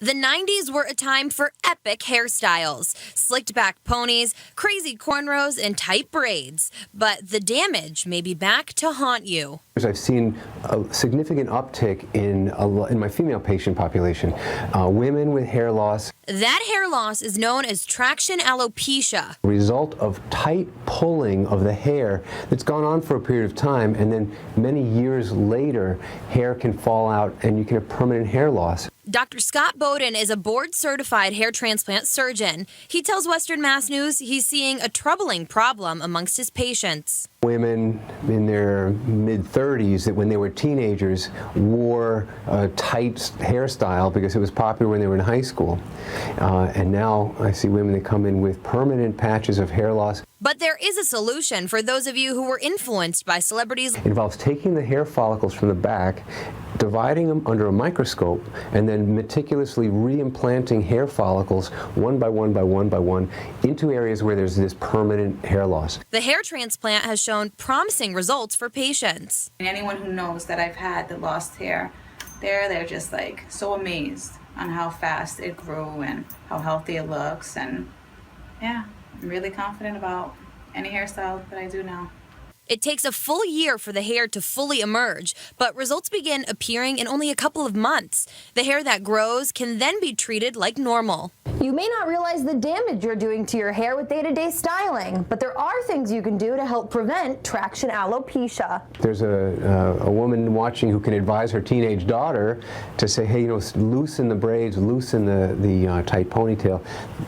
The 90s were a time for epic hairstyles, slicked back ponies, crazy cornrows, and tight braids. But the damage may be back to haunt you. I've seen a significant uptick in my female patient population, women with hair loss. That hair loss is known as traction alopecia. Result of tight pulling of the hair that's gone on for a period of time, and then many years later, hair can fall out and you can have permanent hair loss. Dr. Scott Boden is a board-certified hair transplant surgeon. He tells Western Mass News he's seeing a troubling problem amongst his patients. Women in their mid-30s that when they were teenagers wore a tight hairstyle because it was popular when they were in high school. And now I see women that come in with permanent patches of hair loss. But there is a solution for those of you who were influenced by celebrities. It involves taking the hair follicles from the back, dividing them under a microscope, and then meticulously re-implanting hair follicles one by one by one by one into areas where there's this permanent hair loss. The hair transplant has shown promising results for patients. Anyone who knows that I've had the lost hair, they're just like so amazed on how fast it grew and how healthy it looks. And yeah, I'm really confident about any hairstyle that I do now. It takes a full year for the hair to fully emerge, but results begin appearing in only a couple of months. The hair that grows can then be treated like normal. You may not realize the damage you're doing to your hair with day-to-day styling, but there are things you can do to help prevent traction alopecia. There's a woman watching who can advise her teenage daughter to say, hey, loosen the braids, loosen the tight ponytail,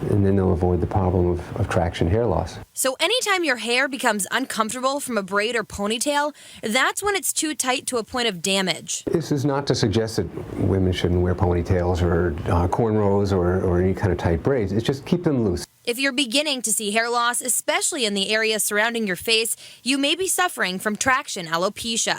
and then they'll avoid the problem of traction hair loss. So anytime your hair becomes uncomfortable from a braid or ponytail, that's when it's too tight to a point of damage. This is not to suggest that women shouldn't wear ponytails or cornrows or any kind of tight braids. It's just keep them loose. If you're beginning to see hair loss, especially in the area surrounding your face, you may be suffering from traction alopecia.